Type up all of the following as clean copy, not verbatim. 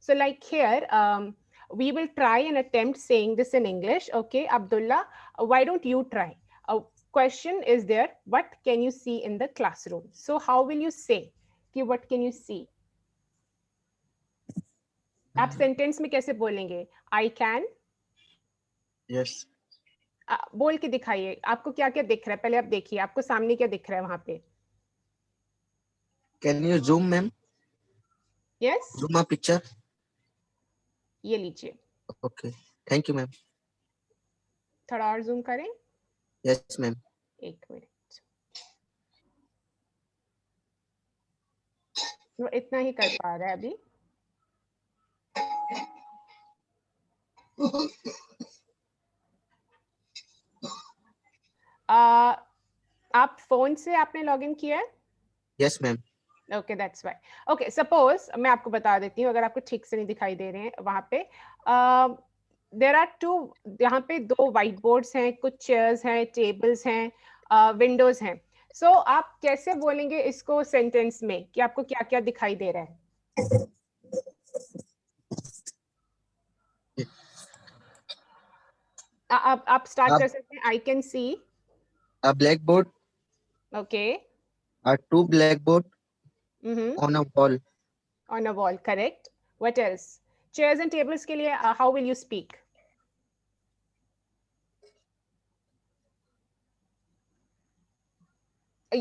So like here, we will try and attempt saying this in English. Okay, Abdullah, why don't you try? A question is there, what can you see in the classroom? So how will you say कि what can you see? आप sentence में कैसे बोलेंगे? I can. Yes. बोल के दिखाइए, आपको क्या क्या दिख रहा है? पहले आप देखिए, आपको सामने क्या दिख रहा है वहां पे? Can you zoom, ma'am? Yes, Zoom a picture. ये लीजिए, Okay. Thank you, ma'am. थोड़ा और जूम करें, Yes, ma'am. एक मिनट, वो इतना ही कर पा रहा है अभी। आप फोन से आपने लॉगिन किया है? Yes, ma'am. Okay, that's why. Okay, suppose मैं आपको बता देती हूँ, अगर आपको ठीक से नहीं दिखाई दे रहे हैं वहां पे, देयर आर टू, यहाँ पे दो व्हाइट बोर्ड्स हैं, कुछ चेयर्स हैं, टेबल्स हैं, विंडोज हैं। सो आप कैसे बोलेंगे इसको सेंटेंस में कि आपको क्या क्या दिखाई दे रहा है? आप स्टार्ट कर सकते हैं। I can see A blackboard. Okay A two blackboard on a wall. On a wall, correct. What else? Chairs and tables के लिए how will you speak?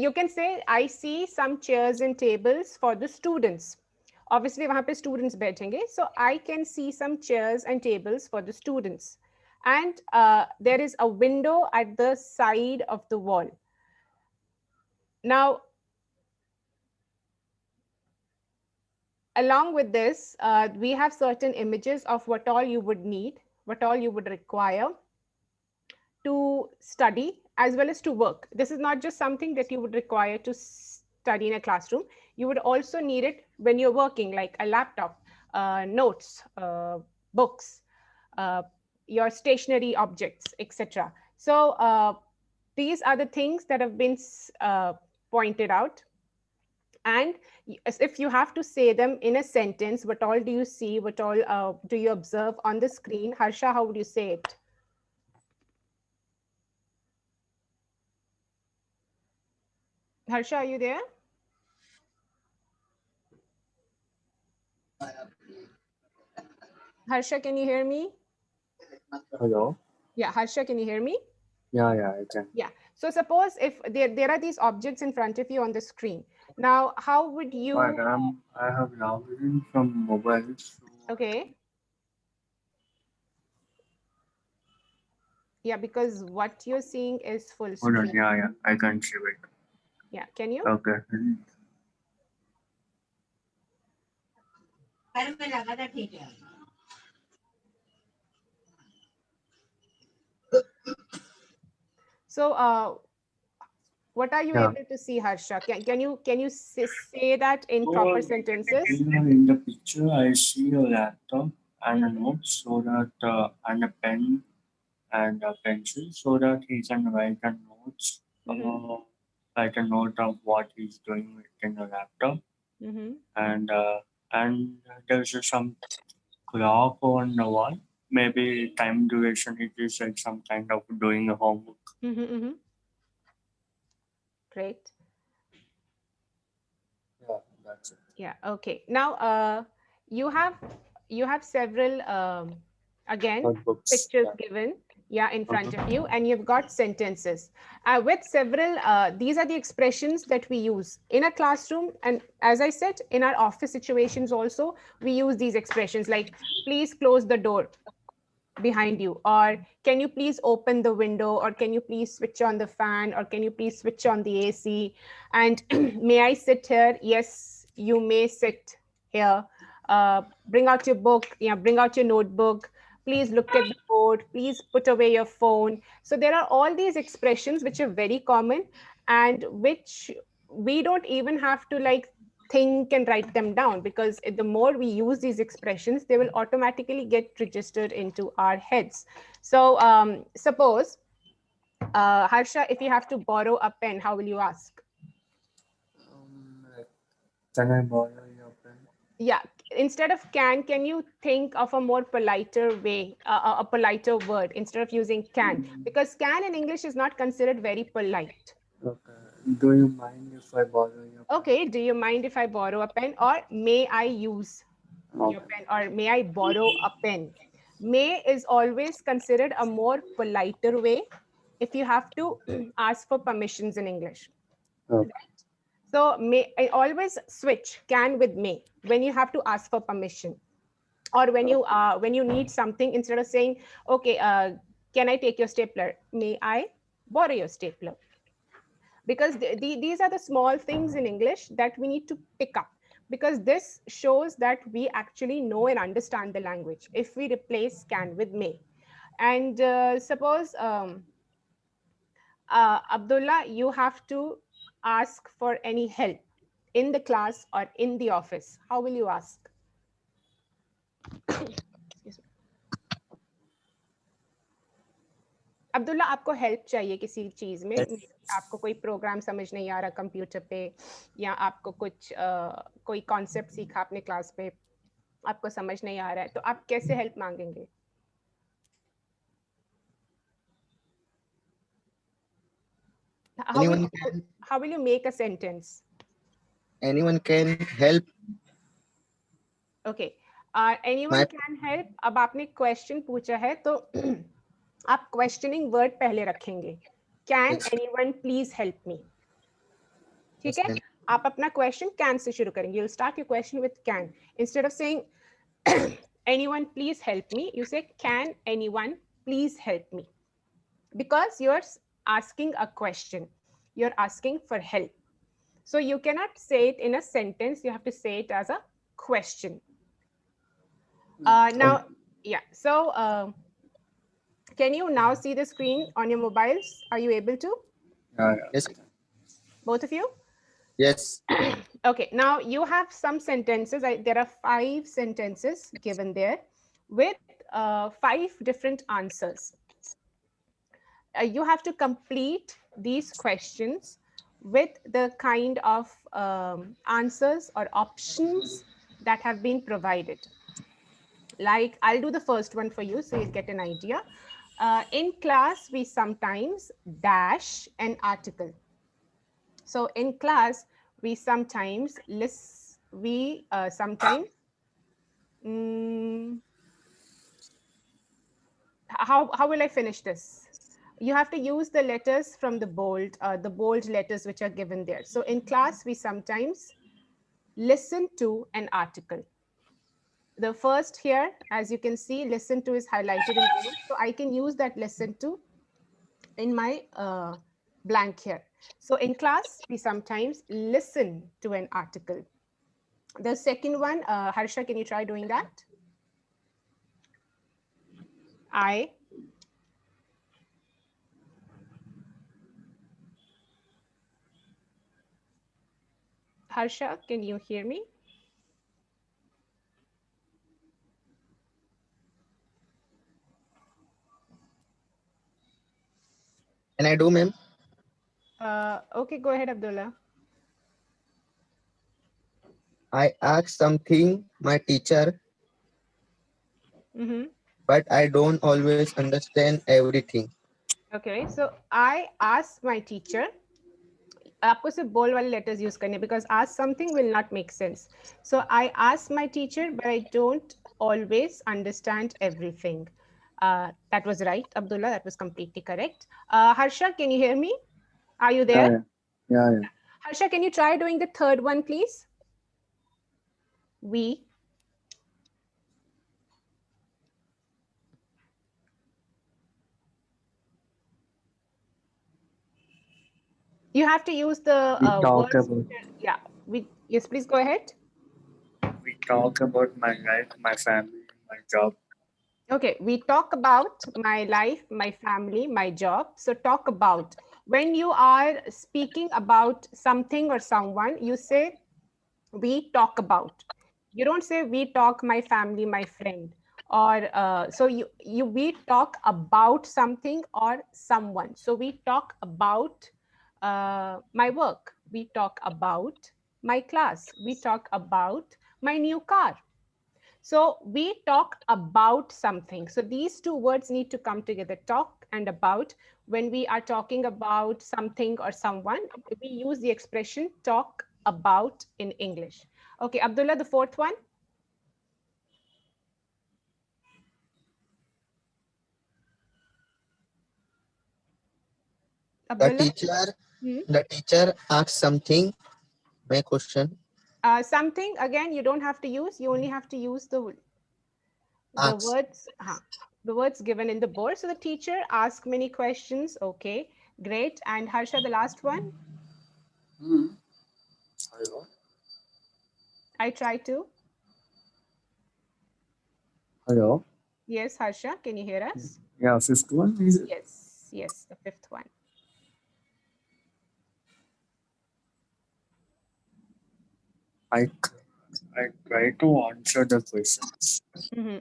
You can say I see some chairs and tables for the students. Obviously वहाँ पे students बैठेंगे, so I can see some chairs and tables for the students, and there is a window at the side of the wall. Now along with this, we have certain images of what all you would need, what all you would require to study as well as to work. This is not just something that you would require to study in a classroom. You would also need it when you're working, like a laptop, notes, books, your stationary objects, etc. So these are the things that have been pointed out. And if you have to say them in a sentence, what all do you see, what all do you observe on the screen? Harsha, how would you say it? Harsha, are you there? Harsha, can you hear me? Hello? Yeah, Harsha, can you hear me? Yeah, I can. Yeah. So suppose if there are these objects in front of you on the screen. Now, how would you... But I have logged in from mobile. So Okay. Yeah, because what you're seeing is full screen. hold on. Yeah, I can see it. Yeah, can you? Okay. So, what are you able to see, Harsha? Can you say that in proper sentences? In the picture, I see a laptop and a note, so that and a pen and a pencil, so that he can write a notes, write a note of what he's doing in the laptop, and there's some clock on the wall. Maybe time duration. It is like some kind of doing a homework. Great. Yeah, that's it. Yeah. Okay. Now, you have several again Notebooks, pictures given, yeah, in front of you, and you've got sentences with several. These are the expressions that we use in a classroom, and as I said, in our office situations also, we use these expressions like "Please close the door behind you," or "Can you please open the window," or "Can you please switch on the fan," or "Can you please switch on the AC," and "May I sit here?" Yes, you may sit here. Bring out your book, yeah, bring out your notebook. Please look at the board. Please put away your phone. So there are all these expressions which are very common and which we don't even have to like think and write them down, because the more we use these expressions, they will automatically get registered into our heads. So suppose, Harsha, if you have to borrow a pen, how will you ask? Can I borrow your pen? Yeah, instead of can you think of a more politer way, a politer word instead of using can? Because can in English is not considered very polite. Okay. Do you mind if I borrow your pen? Okay, do you mind if I borrow a pen? Or may I use your pen? Or may I borrow a pen? May is always considered a more politer way if you have to ask for permissions in English. Okay. So may, I always switch can with may when you have to ask for permission, or when you need something. Instead of saying, okay, can I take your stapler? May I borrow your stapler? Because these are the small things in English that we need to pick up, because this shows that we actually know and understand the language if we replace can with may. And suppose Abdullah, you have to ask for any help in the class or in the office. How will you ask? Abdullah, आपको help चाहिए किसी चीज में, आपको कोई programme समझ नहीं आ रहा कंप्यूटर पे, या आपको कुछ कोई कॉन्सेप्ट सीखा आपने क्लास पे, आपको समझ नहीं आ रहा है, तो आप कैसे हेल्प मांगेंगे? How will you make a sentence? Anyone can help. Okay, anyone can help. अब आपने क्वेश्चन पूछा है तो आप क्वेश्चनिंग वर्ड पहले रखेंगे. Can anyone please help me? ठीक है, आप अपना क्वेश्चन कैन से शुरू करेंगे. You'll start your question with can. Instead of saying anyone please help me, you say can anyone please help me, because you're asking a question, you're asking for help. So you cannot say it in a sentence, you have to say it as a question. Now, yeah, so can you now see the screen on your mobiles? Are you able to? Yes. Both of you? Yes. Okay, now you have some sentences. There are 5 sentences given there with 5 different answers. You have to complete these questions with the kind of answers or options that have been provided. Like, I'll do the first one for you so you'll get an idea. In class, we sometimes dash an article. So in class, we sometimes how will I finish this? You have to use the letters from the bold letters which are given there. So in class, we sometimes listen to an article. The first here, as you can see, listen to is highlighted in blue. So I can use that listen to in my blank here. So in class, we sometimes listen to an article. The second one, Harsha, can you try doing that? Harsha, can you hear me? Can I do, ma'am? Okay, go ahead, Abdullah. I ask something my teacher, but I don't always understand everything. Okay, so I ask my teacher. आपको सिर्फ बोल वाले letters use करने, because ask something will not make sense. So I ask my teacher, but I don't always understand everything. That was right, Abdullah. That was completely correct. Harsha, can you hear me? Are you there? Yeah. Harsha, can you try doing the third one, please? We. You have to use the words. Yeah. Yes, please go ahead. We talk about my life, my family, my job. Okay, we talk about my life, my family, my job. So talk about. When you are speaking about something or someone, you say, we talk about. You don't say, we talk my family, my friend. Or so we talk about something or someone. So we talk about my work. We talk about my class. We talk about my new car. So we talk about something. So these two words need to come together, talk and about. When we are talking about something or someone, we use the expression talk about in English. Okay, Abdullah, the fourth one. The Abdullah? teacher asks something. My question. Something, again, you don't have to use. You only have to use the Asks. words. The words given in the board. So the teacher asks many questions. Okay, great. And Harsha, the last one. Hello. I try to. Hello. Yes, Harsha, can you hear us? Yeah, fifth one is it? Yes, the fifth one. I try to answer the questions.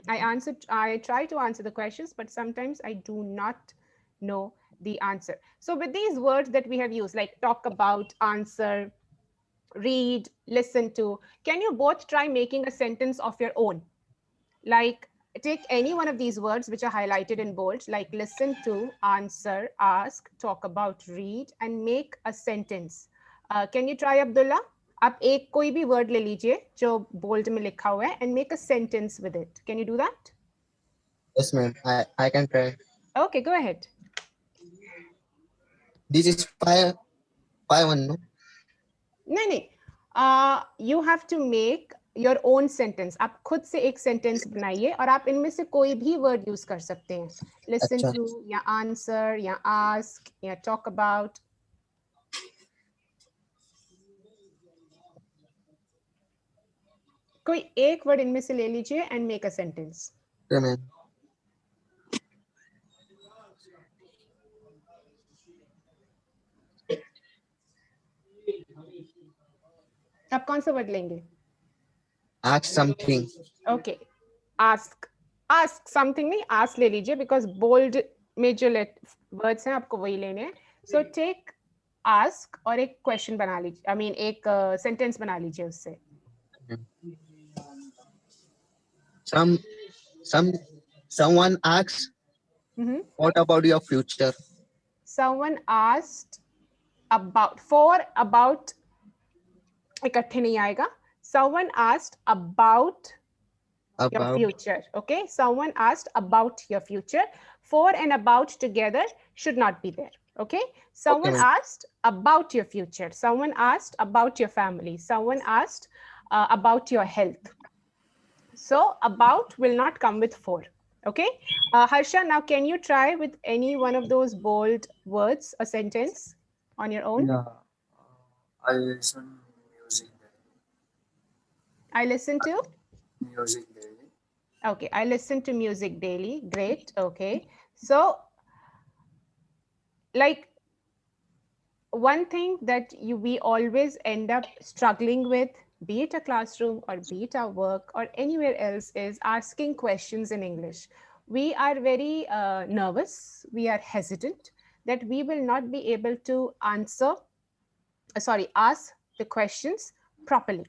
I try to answer the questions, but sometimes I do not know the answer. So with these words that we have used, like talk about, answer, read, listen to, can you both try making a sentence of your own? Like take any one of these words which are highlighted in bold, like listen to, answer, ask, talk about, read, and make a sentence. Can you try, Abdullah? आप एक कोई भी word ले लीजिए जो bold में लिखा हुआ है and make a sentence with it. Can you do that? Yes, ma'am. I can try. Okay, go ahead. This is five one, no? नहीं, you have to make your own sentence. आप खुद से एक sentence बनाइए और आप इनमें से कोई भी word use कर सकते हैं. Listen अच्छा. to, या answer, या ask, या talk about. कोई एक word इनमें से ले लीजिए and make a sentence. Okay, ma'am. आप कौन सा word लेंगे? Ask something. Okay, ask. Ask something नहीं, ask ले लीजिए because bold में जो words हैं आपको वही लेने हैं. So take ask और एक question बना लीजिए. I mean एक sentence बना लीजिए उससे. Someone asks, what about your future? Someone asked about इकट्ठे नहीं आएगा. Someone asked about your future. Okay, someone asked about your future. For and about together should not be there. Okay, someone asked about your future. Someone asked about your family. Someone asked about your health. So about will not come with for. Okay, Harsha, now can you try with any one of those bold words a sentence on your own? Yeah, I listen music daily. I listen to Music daily. Okay, I listen to music daily. Great. Okay, so like one thing that we always end up struggling with, be it a classroom or be it our work or anywhere else, is asking questions in English. We are very nervous, we are hesitant that we will not be able to ask the questions properly.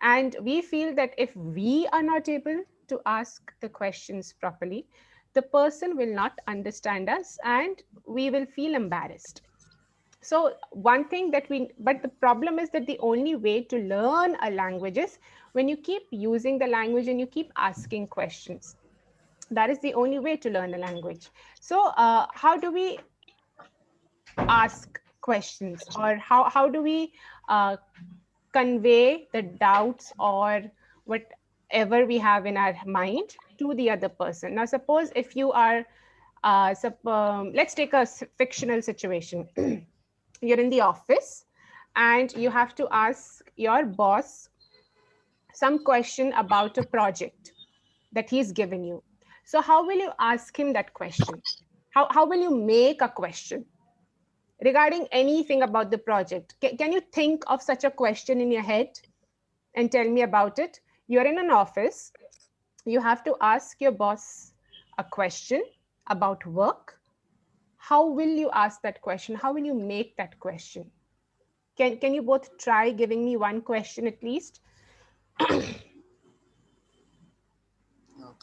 And we feel that if we are not able to ask the questions properly, the person will not understand us and we will feel embarrassed. So one thing but the problem is that the only way to learn a language is when you keep using the language and you keep asking questions. That is the only way to learn a language. So how do we ask questions, or how do we convey the doubts or whatever we have in our mind to the other person? Now, suppose if you are, let's take a fictional situation. You're in the office and you have to ask your boss some question about a project that he's given you. So how will you ask him that question? How will you make a question regarding anything about the project? Can you think of such a question in your head and tell me about it? You're in an office. You have to ask your boss a question about work. How will you ask that question? How will you make that question? Can you both try giving me one question at least?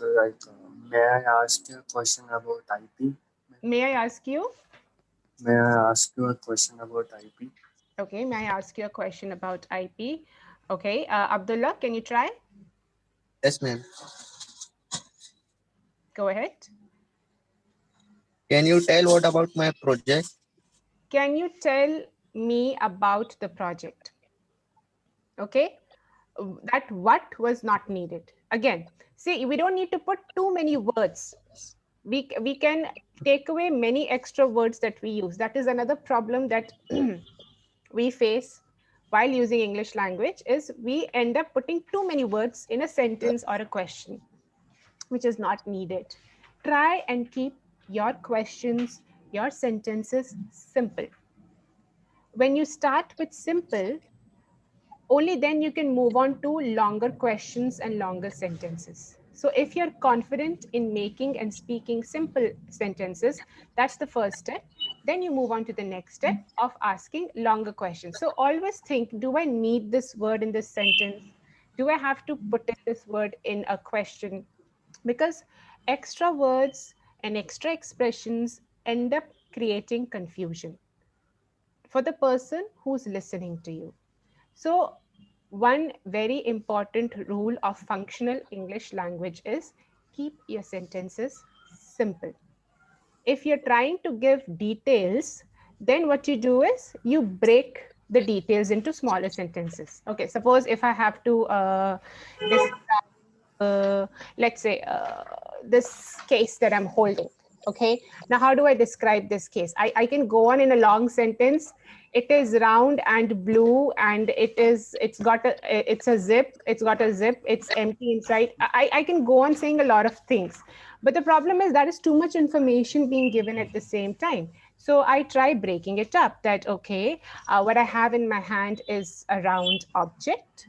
may I ask you a question about IP? May I ask you? May I ask you a question about IP? Okay, may I ask you a question about IP? Okay, Abdullah, can you try? Yes, ma'am. Go ahead. Can you tell what about my project? Can you tell me about the project? Okay, that what was not needed. Again, see, we don't need to put too many words. We can take away many extra words that we use. That is another problem that we face while using English language, is we end up putting too many words in a sentence or a question, which is not needed. Try and keep your questions, your sentences simple. When you start with simple, only then you can move on to longer questions and longer sentences. So if you're confident in making and speaking simple sentences, that's the first step. Then you move on to the next step of asking longer questions. So always think, do I need this word in this sentence? Do I have to put in this word in a question? Because extra words and extra expressions end up creating confusion for the person who's listening to you. So one very important rule of functional English language is keep your sentences simple. If you're trying to give details, then what you do is you break the details into smaller sentences. Okay, suppose if I have to describe, let's say, this case that I'm holding. Okay, now how do I describe this case? I can go on in a long sentence. It is round and blue, and it's a zip. It's got a zip. It's empty inside. I can go on saying a lot of things, but the problem is that is too much information being given at the same time. So I try breaking it up. That okay, what I have in my hand is a round object,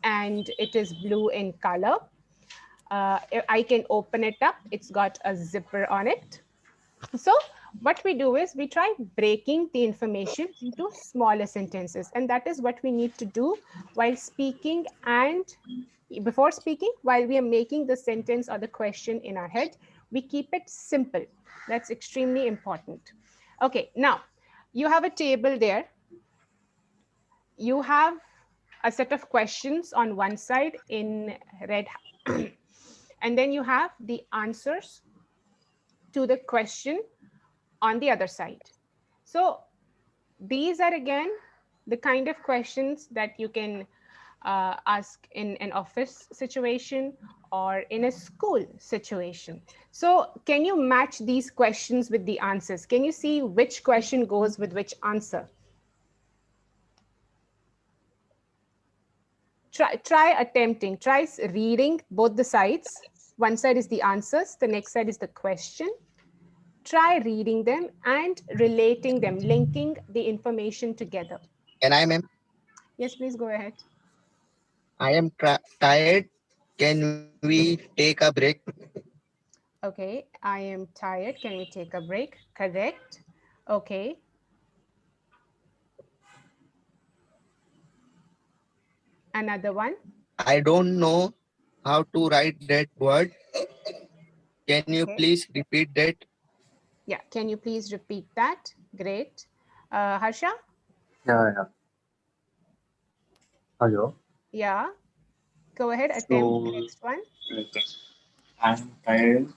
and it is blue in color. I can open it up. It's got a zipper on it. So what we do is we try breaking the information into smaller sentences. And that is what we need to do while speaking, and before speaking, while we are making the sentence or the question in our head, we keep it simple. That's extremely important. Okay, now you have a table there. You have a set of questions on one side in red. And then you have the answers to the question on the other side. So these are again the kind of questions that you can ask in an office situation or in a school situation. So can you match these questions with the answers? Can you see which question goes with which answer? Try attempting, try reading both the sides. One side is the answers, the next side is the question. Try reading them and relating them, linking the information together. Can I, ma'am? Yes, please go ahead. I am tired. Can we take a break? Okay, I am tired. Can we take a break? Correct. Okay. Another one. I don't know how to write that word. Can you Okay. please repeat that? Yeah, can you please repeat that? Great. Harsha? Yeah. Hello. Yeah. Go ahead, attempt the So, next one. okay. I'm tired.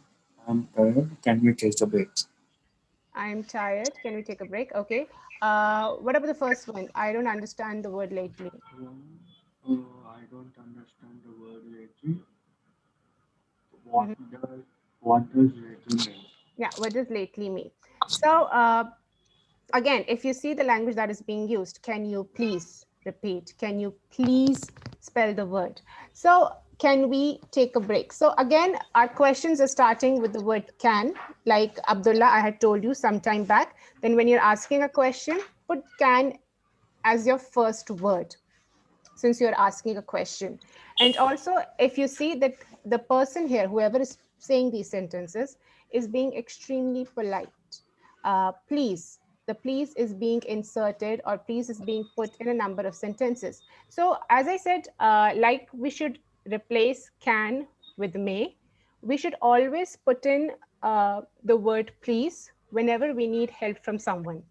Can we take a break? I'm tired. Can we take a break? Okay. What about the first one? I don't understand the word lately. I don't understand the word lately. What does lately mean? Yeah, what does lately mean? So again, if you see the language that is being used, can you please repeat? Can you please spell the word? So can we take a break? So again, our questions are starting with the word can, like Abdullah, I had told you some time back. Then when you're asking a question, put can as your first word, since you're asking a question. And also, if you see that the person here, whoever is saying these sentences, is being extremely polite. Please, the please is being inserted, or please is being put in a number of sentences. So as I said, like we should replace can with may, we should always put in the word please whenever we need help from someone.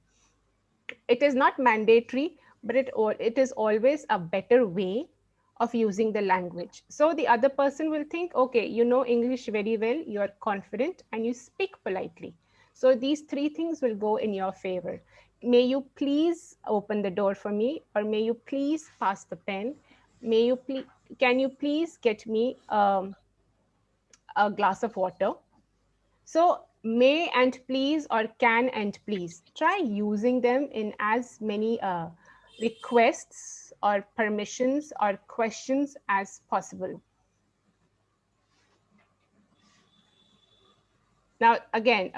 It is not mandatory, but it is always a better way of using the language. So the other person will think, okay, you know English very well, you're confident, and you speak politely. So these three things will go in your favor. May you please open the door for me, or may you please pass the pen? May you please, can you please get me a glass of water? So may and please, or can and please, try using them in as many requests or permissions or questions as possible. Now, again,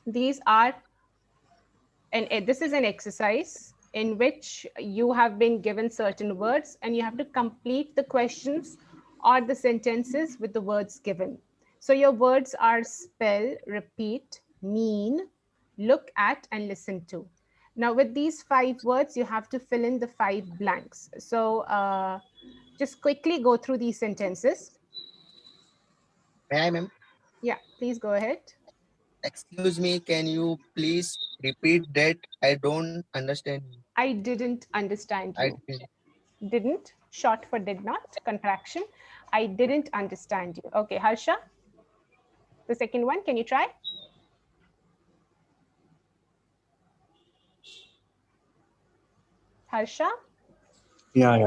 these are, and this is an exercise in which you have been given certain words and you have to complete the questions or the sentences with the words given. So your words are spell, repeat, mean, look at, and listen to. Now with these 5 words, you have to fill in the 5 blanks. So just quickly go through these sentences. May I, ma'am? Yeah, please go ahead. Excuse me, can you please repeat that? I don't understand. I didn't understand you. Didn't, short for did not, contraction. I didn't understand you. Okay, Harsha, the second one, can you try? Harsha? Yeah.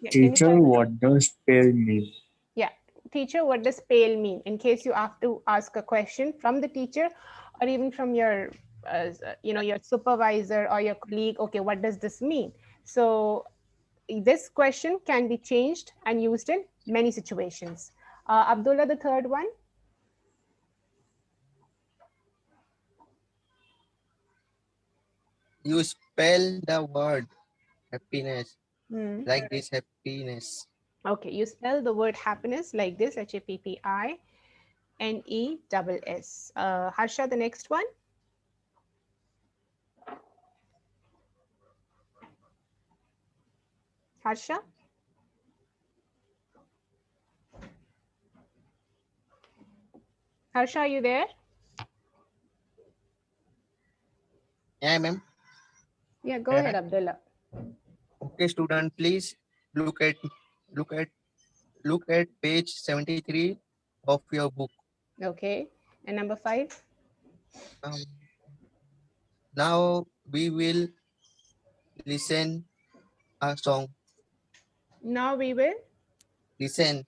Yeah, can you Teacher, try? what does pale mean? Yeah, teacher, what does pale mean? In case you have to ask a question from the teacher or even from your, your supervisor or your colleague, okay, what does this mean? So this question can be changed and used in many situations. Abdullah, the third one. You spell the word happiness Hmm. like this, happiness. Okay, you spell the word happiness like this, Happiness. Harsha, the next one. Harsha? Harsha, are you there? Yeah, ma'am. Yeah, go ahead, Abdullah. Okay, student, please look at look at look at page 73 of your book. Okay, and number 5? Um, now we will listen a song. Now we will Listen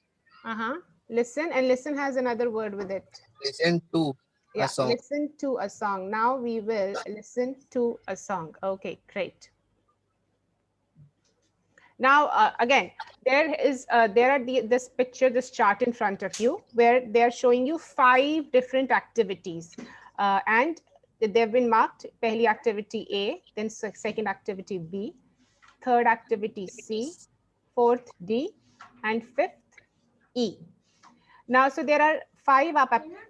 listen, and listen has another word with it. listen to a Yeah, song. listen to a song. Now we will listen to a song. Okay, great. Now, again, there are this picture, this chart in front of you, where they're showing you 5 different activities, and they've been marked. Pehli activity A, then second activity B, third activity C, fourth D, and fifth E. Now, so there are 5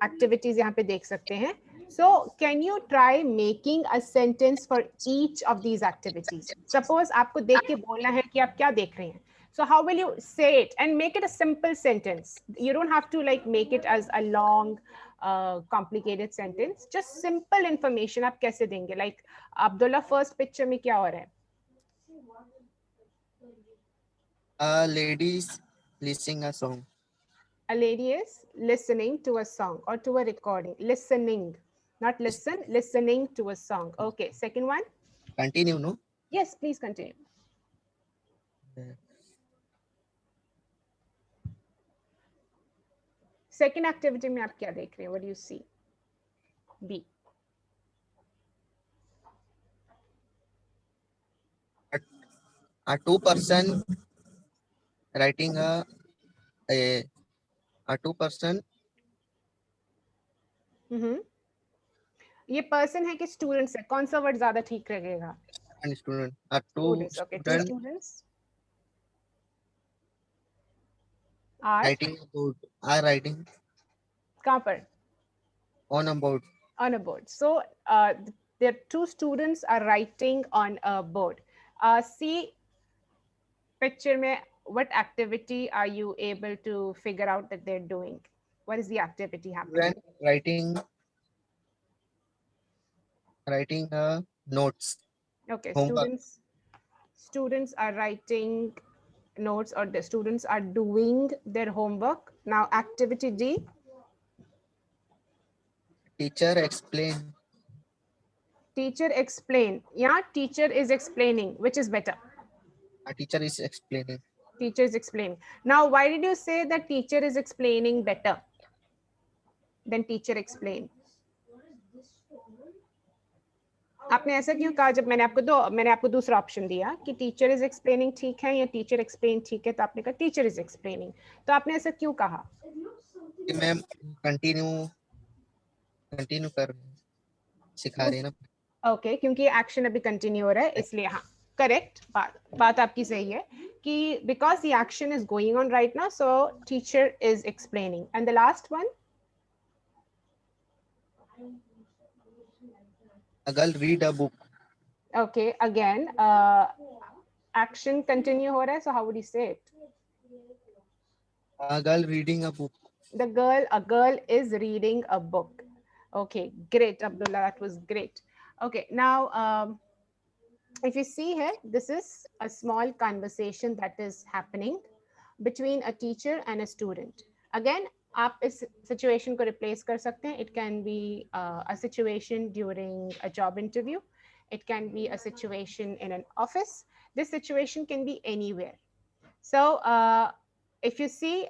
activities यहाँ पे देख सकते हैं. So can you try making a sentence for each of these activities? Suppose आपको देख के बोलना है कि आप क्या देख रहे हैं. So how will you say it and make it a simple sentence? You don't have to like make it as a long, complicated sentence. Just simple information आप कैसे देंगे? Like Abdullah, first picture में क्या हो रहा है? A lady's listening a song. A lady is listening to a song or to a recording. Listening, not listen, listening to a song. Okay, second one. Continue, no? Yes, please continue. Second activity में आप क्या देख रहे हैं? What do you see? B. A two-person writing a two-person. ये person है कि students है? कौन सा word ज़्यादा ठीक रहेगा? And student. A two Students. Okay, 2 students are writing a board. Are writing कहाँ पर? on a board. On a board. So there 2 students are writing on a board. See picture में what activity are you able to figure out that they're doing? What is the activity happening? When writing notes, Okay, homework. students are writing notes, or the students are doing their homework. Now activity D. Teacher explain. Teacher explain. Yeah, teacher is explaining. Which is better? A teacher is explaining. Teacher is explaining. Now, why did you say that teacher is explaining better than teacher explain? आपने ऐसा क्यों कहा जब मैंने आपको दूसरा option दिया कि टीचर इज एक्सप्लेनिंग ठीक है या टीचर एक्सप्लेन ठीक है, तो आपने कहा टीचर इज एक्सप्लेनिंग, तो आपने ऐसा क्यों कहा? कि मैम कंटिन्यू कर सिखा रही है ना. ओके, क्योंकि एक्शन अभी कंटिन्यू हो रहा है इसलिए. हाँ, करेक्ट, बात आपकी सही है कि because the action is going on right now, so teacher is explaining. And the last one, A girl read a book. okay, again action continue हो रहा है, so how would you say it? A girl reading a book. A girl is reading a book. Okay, great, Abdullah, that was great. Okay, now if you see here, this is a small conversation that is happening between a teacher and a student. Again, आप इस situation को replace कर सकते हैं. It can be a situation during a job interview. It can be a situation in an office. This situation can be anywhere. So if you see,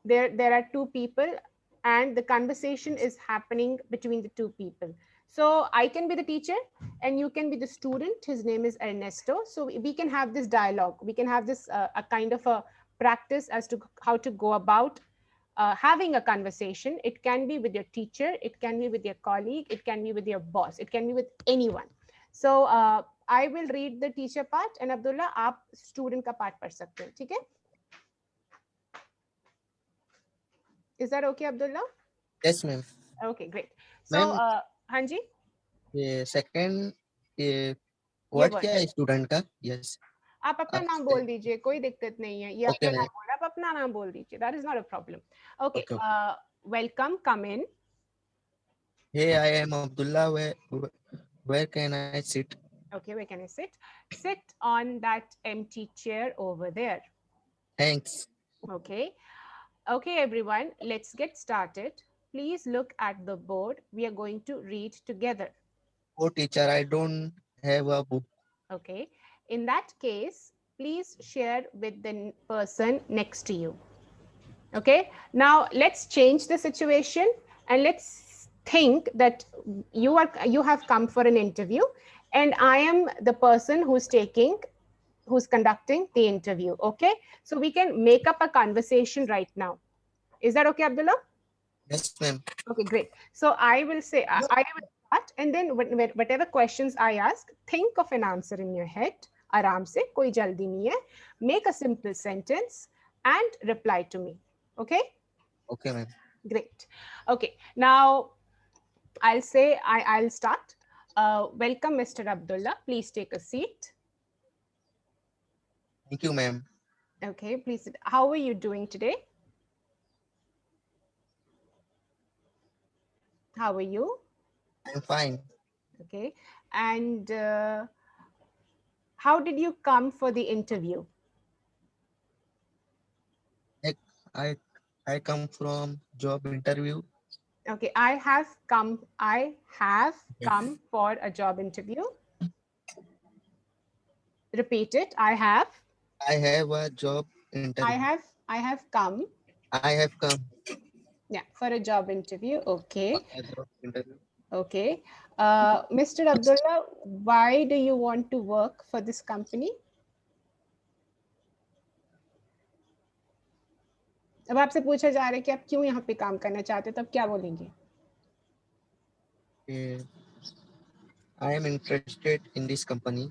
there are two people and the conversation is happening between the two people. So I can be the teacher and you can be the student. His name is Ernesto. So we can have this dialogue. We can have this a kind of a practice as to how to go about having a conversation. It can be with your teacher, it can be with your colleague, it can be with your boss, it can be with anyone. So I will read the teacher part and Abdullah, आप student का part पढ़ सकते हैं, ठीक है? Is that okay, Abdullah? Yes, ma'am. Okay, great. So हाँ जी, ये second word क्या है student का? Yes. आप अपना नाम बोल दीजिए, कोई दिक्कत नहीं है. ये अपना नाम बोला, आप अपना नाम बोल दीजिए. That is not a problem. Okay. Welcome. Come in. Hey, I am Abdullah. Where can I sit? Okay, where can I sit? Sit on that empty chair over there. Thanks. Okay. Okay, everyone, let's get started. Please look at the board. We are going to read together. Oh, teacher, I don't have a book. Okay. In that case, please share with the person next to you. Okay. Now let's change the situation and let's think that you have come for an interview and I am the person who's conducting the interview. Okay. So we can make up a conversation right now. Is that okay, Abdullah? Yes, ma'am. Okay, great. So I will say, I will start, and then whatever questions I ask, think of an answer in your head. Aram se, koi jaldi nahi hai. Make a simple sentence and reply to me. Okay? Okay, ma'am. Great. Okay. Now I'll say, I'll start. Welcome, Mr. Abdullah. Please take a seat. Thank you, ma'am. Okay, please. How are you doing today? How are you? I'm fine. Okay. And how did you come for the interview? I come from job interview. Okay, I have come for a job interview. Repeat it. I have a job interview. I have come. Yeah, for a job interview. Okay. Okay. Mr. Abdullah, why do you want to work for this company? अब आपसे पूछा जा रहा है कि आप क्यों यहाँ पे काम करना चाहते हैं, तब क्या बोलेंगे? I am interested in this company.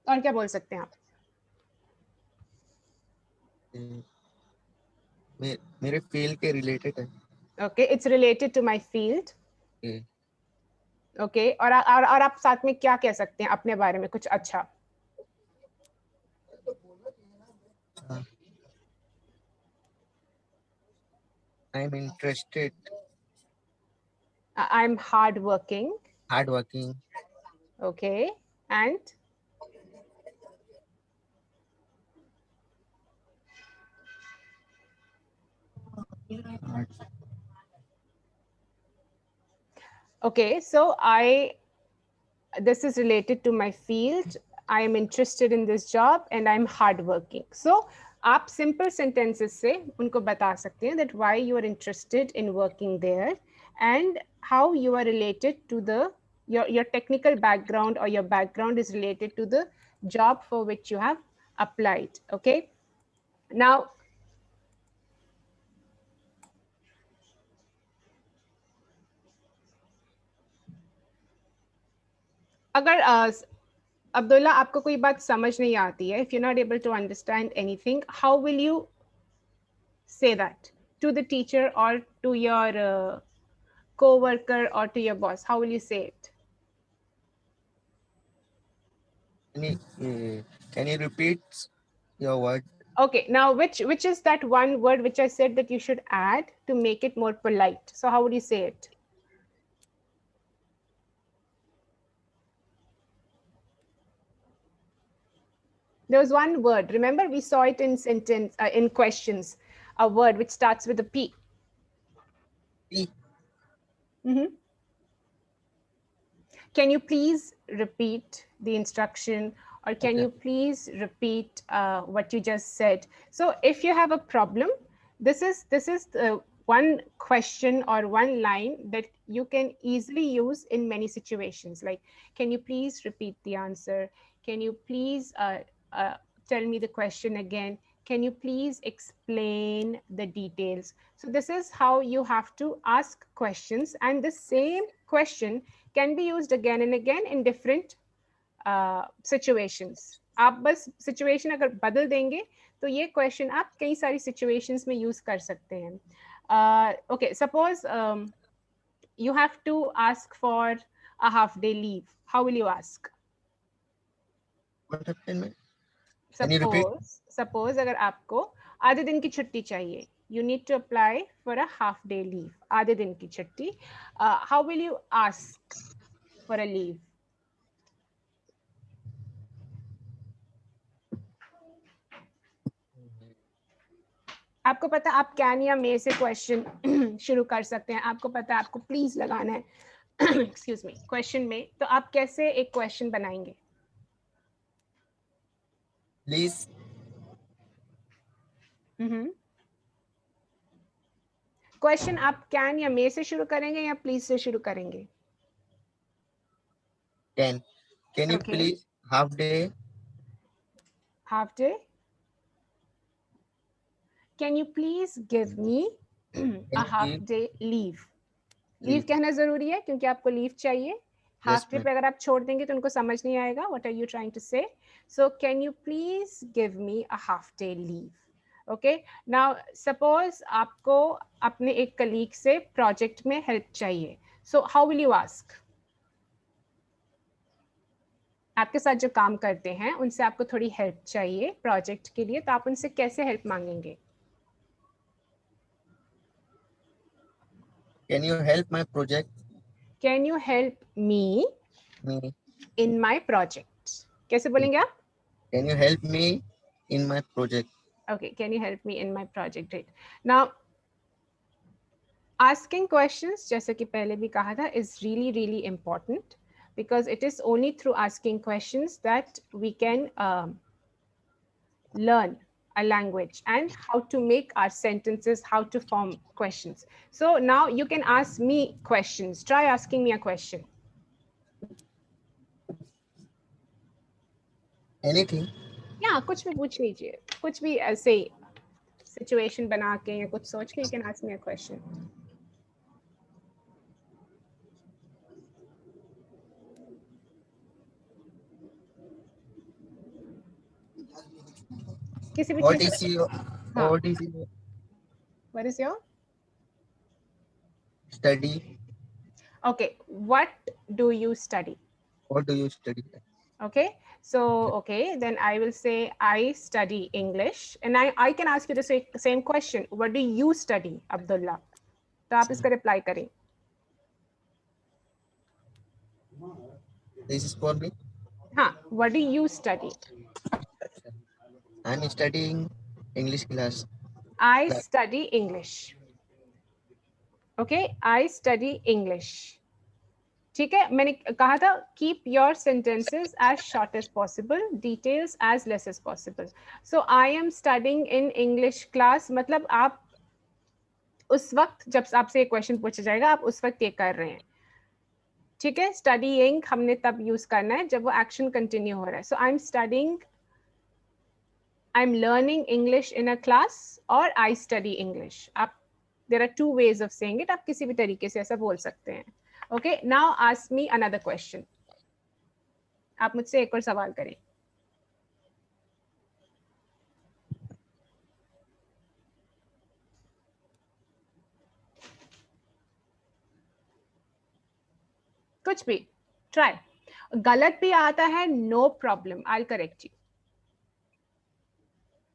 और क्या बोल सकते हैं आप? मेरे फील्ड के रिलेटेड है. Okay, it's related to my field. Okay, और आप साथ में क्या कह सकते हैं अपने बारे में कुछ अच्छा? I'm interested, I'm hardworking. hardworking. Okay. And okay, so this is related to my field. I am interested in this job and I'm hardworking. So आप simple sentences से उनको बता सकते हैं that why you are interested in working there and how you are related to the your technical background or your background is related to the job for which you have applied. Okay. Now, अगर अब्दुल्ला आपको कोई बात समझ नहीं आती है, if you're not able to understand anything, how will you say that to the teacher or to your co-worker or to your boss? How will you say it? Can you repeat your word? Okay, now which is that one word which I said that you should add to make it more polite? So how would you say it? There was one word. Remember, we saw it in sentence, in questions, a word which starts with a P. P. Mm-hmm. Can you please repeat the instruction, or can Okay. you please repeat what you just said? So if you have a problem, this is one question or one line that you can easily use in many situations. Like, can you please repeat the answer? Can you please tell me the question again? Can you please explain the details? So this is how you have to ask questions, and the same question can be used again and again in different situations. आप बस situation अगर बदल देंगे तो ये question आप कई सारी situations में use कर सकते हैं. Okay, suppose you have to ask for a half day leave. How will you ask? What happened? Can you repeat? Suppose अगर आपको आधे दिन की छुट्टी चाहिए, you need to apply for a half day leave. आधे दिन की छुट्टी. How will you ask for a leave? आपको पता आप कैन या मे से क्वेश्चन शुरू कर सकते हैं. आपको पता है आपको प्लीज लगाना है एक्सक्यूज मी क्वेश्चन में, तो आप कैसे एक क्वेश्चन बनाएंगे? Please. क्वेश्चन आप कैन या मे से शुरू करेंगे या प्लीज से शुरू करेंगे? Can you Okay. please half day? Half day. Can you please give me a half day leave? Leave कहना जरूरी है क्योंकि आपको लीव चाहिए. हाफ डे पे अगर आप छोड़ देंगे तो उनको समझ नहीं आएगा. What are you trying to say? So can you please give me a half day leave. Okay, now suppose आपको अपने एक कलीग से प्रोजेक्ट में हेल्प चाहिए. So how will you ask? आपके साथ जो काम करते हैं उनसे आपको थोड़ी हेल्प चाहिए प्रोजेक्ट के लिए, तो आप उनसे कैसे हेल्प मांगेंगे? Can you help my project? Can you help me in my project? कैसे बोलेंगे आप? Can you help me in my project? Okay, can you help me in my project? Great. Now, asking questions, जैसे कि पहले भी कहा था, is really, really important because it is only through asking questions that we can learn a language and how to make our sentences, how to form questions. So now you can ask me questions. Try asking me a question. Anything? Yeah, कुछ भी पूछ लीजिए, कुछ भी ऐसे situation बना के या कुछ सोच के you can ask me a question. किसी भी What चीज is your हाँ. what is your What is your? study? Okay, what do you study? What do you study? Okay, so okay, then I will say I study English, and I can ask you the same question. What do you study, Abdullah? तो आप इसका reply करें. This is for me. हाँ, what do you study? I'm studying English class. I Class. study English. Okay, I study English. ठीक है, मैंने कहा था keep your sentences as short as possible, details as less as possible. So I am studying in English class, मतलब आप उस वक्त जब आपसे एक क्वेश्चन पूछा जाएगा आप उस वक्त ये कर रहे हैं. ठीक है, स्टडीइंग हमने तब यूज करना है जब वो एक्शन कंटिन्यू हो रहा है. So I am studying, I am learning English in a class, और आई स्टडी इंग्लिश. आप there are two ways of saying it, आप किसी भी तरीके से ऐसा बोल सकते हैं. Okay, now ask me another question. आप मुझसे एक और सवाल करें. कुछ भी ट्राई. गलत भी आता है, no problem, I correct you.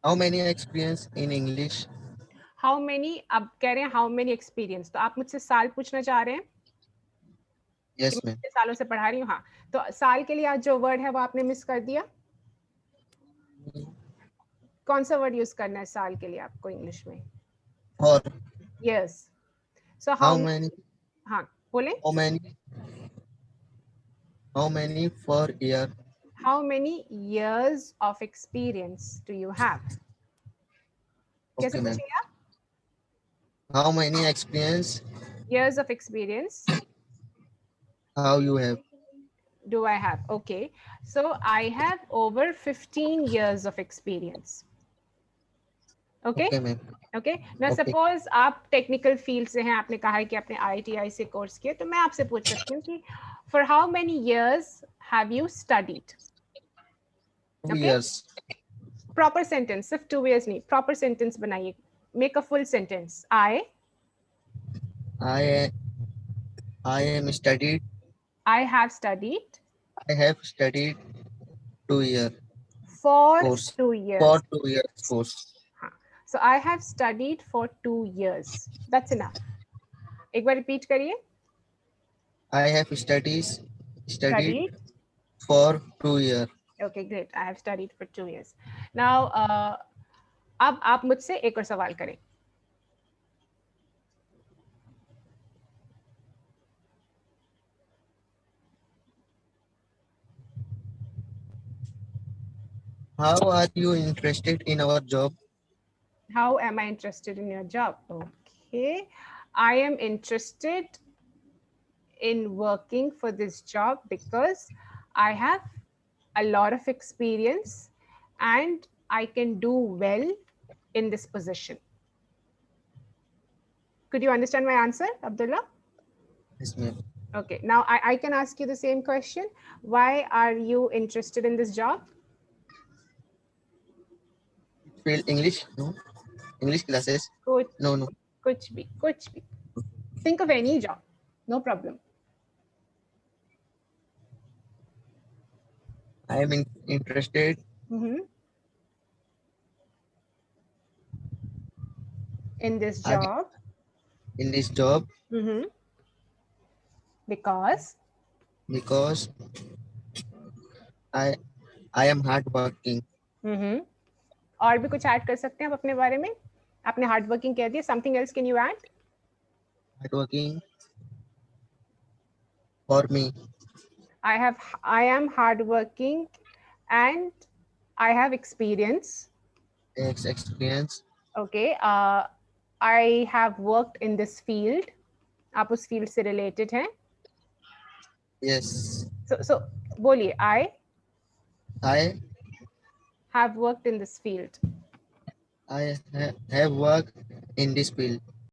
How many experience in English? How many, अब कह रहे हैं हाउ मेनी एक्सपीरियंस, तो आप मुझसे साल पूछना चाह रहे हैं. Yes, कि मैं ma'am. कितने सालों से पढ़ा रही हूँ. हाँ, तो साल के लिए आज जो वर्ड है वो आपने मिस कर दिया. कौन सा वर्ड यूज करना है साल के लिए आपको इंग्लिश में? For yes. So how how, many? हाँ बोले. How many? How many for year? How many years of experience do you have? कैसे Okay, ma'am. पूछेंगे आप? How many experience? years of experience How you have? do I have? Okay, so I have over 15 years of experience. Okay. Okay, ma'am. Okay, ना Okay. Suppose आप technical field से हैं, आपने कहा है कि आपने IITI से कोर्स किया, तो मैं आपसे पूछ सकती हूँ कि for how many years have you studied? 2 years. Proper sentence, सिर्फ 2 years नहीं, प्रॉपर सेंटेंस बनाइए. Make a full sentence. I am studied. I have studied I have studied 2 year for course. 2 For years. 2 years course. हाँ, so I have studied for 2 years. That's enough. एक बार repeat करिए. I have studied Studied. for 2 year. Okay, great. I have studied for 2 years. Now, अब आप मुझसे एक और सवाल करें. How are you interested in our job? How am I interested in your job? Okay, I am interested in working for this job because I have a lot of experience and I can do well in this position. Could you understand my answer, Abdullah? Yes, ma'am. Okay, now I can ask you the same question. Why are you interested in this job? Feel English? No. English classes? कुछ No. कुछ भी. Think of any job, no problem. I am interested In this I- job in this job because because I am hardworking. और भी कुछ add कर सकते हैं आप अपने बारे में. आपने हार्ड वर्किंग कह दिया. Something else can you add? Hardworking for me. I am hardworking and I have experience. Experience. Okay, I have worked in this field. आप उस फील्ड से रिलेटेड हैं. Yes. So बोलिए. I have worked in this field. have worked in this field.